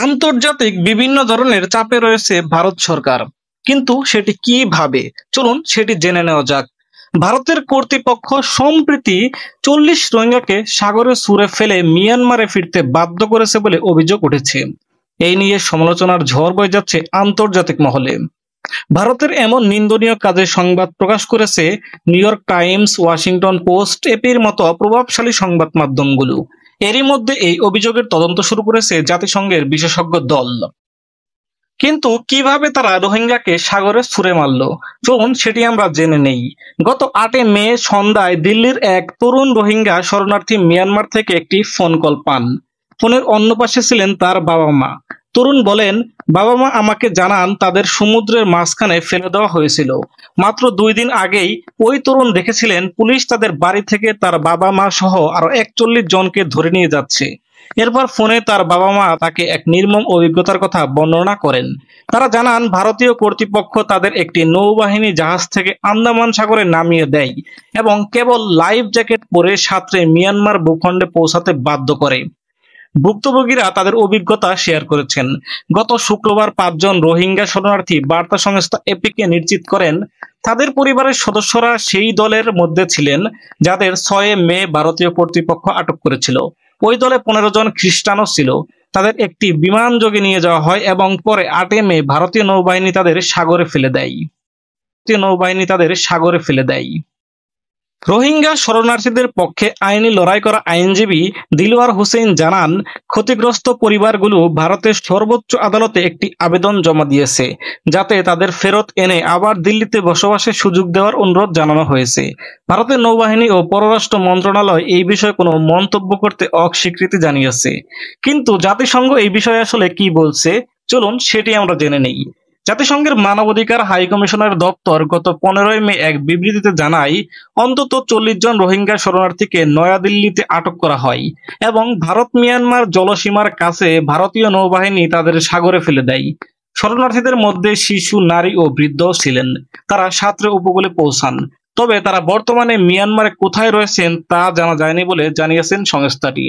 আন্তর্জাতিক বিভিন্ন ধরনের চাপে রয়েছে ভারত সরকার, কিন্তু সেটি কিভাবে, চলুন সেটি জেনে নেওয়া যাক। ভারতের কর্তৃপক্ষ সম্প্রতি 40 রোহিঙ্গাকে সাগরে ছুঁড়ে ফেলে মিয়ানমারে ফিরতে বাধ্য করেছে বলে অভিযোগ উঠেছে। এই নিয়ে সমালোচনার ঝড় বয়ে যাচ্ছে আন্তর্জাতিক মহলে। ভারতের এমন নিন্দনীয় কাজের সংবাদ প্রকাশ করেছে New York Times, Washington Post, এপির মতো প্রভাবশালী সংবাদ মাধ্যমগুলো। এরই মধ্যে এই অভিযোগের তদন্ত শুরু করেছে জাতিসংঘের বিশেষজ্ঞ দল। কিন্তু কিভাবে তারা রোহিঙ্গাকে সাগরে ছুঁড়ে মারল, চলুন সেটি আমরা জেনে নেই। গত 8 মে সন্ধ্যায় দিল্লির এক তরুণ রোহিঙ্গা শরণার্থী মিয়ানমার থেকে একটি ফোন কল পান। ফোনের অন্য পাশে ছিলেন তার বাবা মা। তরুণ বলেন, বাবা মা আমাকে জানান তাদের সমুদ্রের মাঝখানে ফেলে দেওয়া হয়েছিল। মাত্র 2 দিন আগেই ওই তরুণ দেখেছিলেন পুলিশ তাদের বাড়ি থেকে তার বাবা মা সহ আরো 41 জনকে ধরে নিয়ে যাচ্ছে। এরপর ফোনে তার বাবা মা তাকে এক নির্মম অভিজ্ঞতার কথা বর্ণনা করেন। তারা জানান ভারতীয় কর্তৃপক্ষ তাদের একটি নৌবাহিনী জাহাজ থেকে আন্দামান সাগরে নামিয়ে দেয় এবং কেবল লাইফ জ্যাকেট পরে সাঁতরে মিয়ানমার ভূখণ্ডে পৌঁছাতে বাধ্য করে। ভুক্তভোগীরা তাদের অভিজ্ঞতা শেয়ার করেছেন। গত শুক্রবার 5 জন রোহিঙ্গা শরণার্থী বার্তা সংস্থা এপিকে নিশ্চিত করেন তাদের পরিবারের সদস্যরা সেই দলের মধ্যে ছিলেন যাদের 6 মে ভারতীয় কর্তৃপক্ষ আটক করেছিল। ওই দলে 15 জন খ্রিস্টানও ছিল। তাদের একটি বিমান যোগে নিয়ে যাওয়া হয় এবং পরে 8 মে ভারতীয় নৌবাহিনী তাদের সাগরে ফেলে দেয়। রোহিঙ্গা শরণার্থীদের পক্ষে আইনি লড়াই করা আইনজীবী দিলওয়ার হোসেন জানান, ক্ষতিগ্রস্ত পরিবারগুলো ভারতের সর্বোচ্চ আদালতে একটি আবেদন জমা দিয়েছে যাতে তাদের ফেরত এনে আবার দিল্লিতে বসবাসের সুযোগ দেওয়ার অনুরোধ জানানো হয়েছে। ভারতের নৌবাহিনী ও পররাষ্ট্র মন্ত্রণালয় এই বিষয়ে কোনো মন্তব্য করতে অস্বীকৃতি জানিয়েছে। কিন্তু জাতিসংঘ এই বিষয়ে আসলে কি বলছে, চলুন সেটি আমরা জেনে নেই। জাতিসংঘের মানবাধিকার হাই কমিশনের দপ্তর গত 15 মে এক বিবৃতিতে জানায়, অন্তত 40 জন রোহিঙ্গা শরণার্থীকে নয়াদিল্লিতে আটক করা হয় এবং ভারত মিয়ানমার জলসীমার কাছে ভারতীয় নৌবাহিনী তাদের সাগরে ফেলে দেয়। শরণার্থীদের মধ্যে শিশু, নারী ও বৃদ্ধও ছিলেন। তারা সাঁতরে উপকূলে পৌঁছান, তবে তারা বর্তমানে মিয়ানমারে কোথায় রয়েছেন তা জানা যায়নি বলে জানিয়েছেন সংস্থাটি।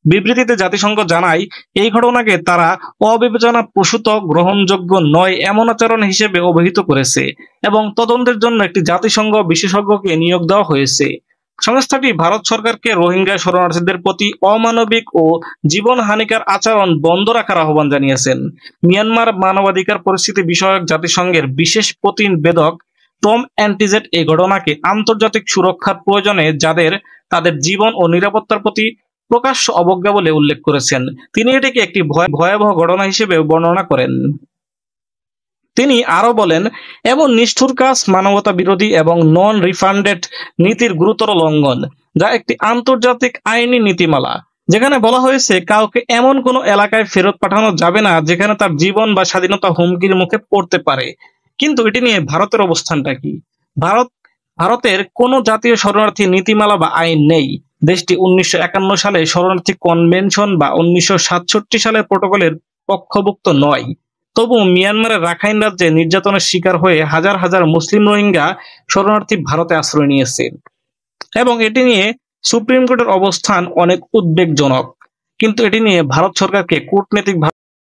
বিবৃতিতে জাতিসংঘ জানায়, এই ঘটনাকে তারা অবিবেচনা প্রসূত, গ্রহণযোগ্য নয় এমন আচরণ হিসেবে অভিহিত করেছে এবং তদন্তের জন্য একটি জাতিসংঘ বিশেষজ্ঞকে নিয়োগ দেওয়া হয়েছে। সংস্থাটি ভারত সরকারকে রোহিঙ্গা শরণার্থীদের প্রতি অমানবিক ও জীবনহানিকর আচরণ বন্ধ রাখার আহ্বান জানিয়েছেন। মিয়ানমার মানবাধিকার পরিস্থিতি বিষয়ক জাতিসংঘের বিশেষ প্রতিবেদক টম অ্যান্টিজেট এই ঘটনাকে আন্তর্জাতিক সুরক্ষার প্রয়োজনে যাদের তাদের জীবন ও নিরাপত্তার প্রতি প্রকাশ্য অবজ্ঞা বলে উল্লেখ করেছেন। তিনি এটিকে একটি ভয়াবহ ঘটনা হিসেবে বর্ণনা করেন। তিনি আরো বলেন, এমন নিষ্ঠুর কাজ মানবতা বিরোধী এবং নন রিফান্ডেড নীতির গুরুতর লঙ্ঘন, যা একটি আন্তর্জাতিক আইনি নীতিমালা, যেখানে বলা হয়েছে কাউকে এমন কোনো এলাকায় ফেরত পাঠানো যাবে না যেখানে তার জীবন বা স্বাধীনতা হুমকির মুখে পড়তে পারে। কিন্তু এটি নিয়ে ভারতের অবস্থানটা কি? ভারতের কোনো জাতীয় শরণার্থী নীতিমালা বা আইন নেই। দেশটি 1951 সালে শরণার্থী কনভেনশন বা 1967 সালের প্রটোকলের পক্ষভুক্ত নয়। তবু মিয়ানমারের রাখাইন রাজ্যে নির্যাতনের শিকার হয়ে হাজার হাজার মুসলিম রোহিঙ্গা শরণার্থী ভারতে আশ্রয় নিয়েছে এবং এটি নিয়ে সুপ্রিম কোর্টের অবস্থান অনেক উদ্বেগজনক। কিন্তু এটি নিয়ে ভারত সরকারকে কূটনৈতিক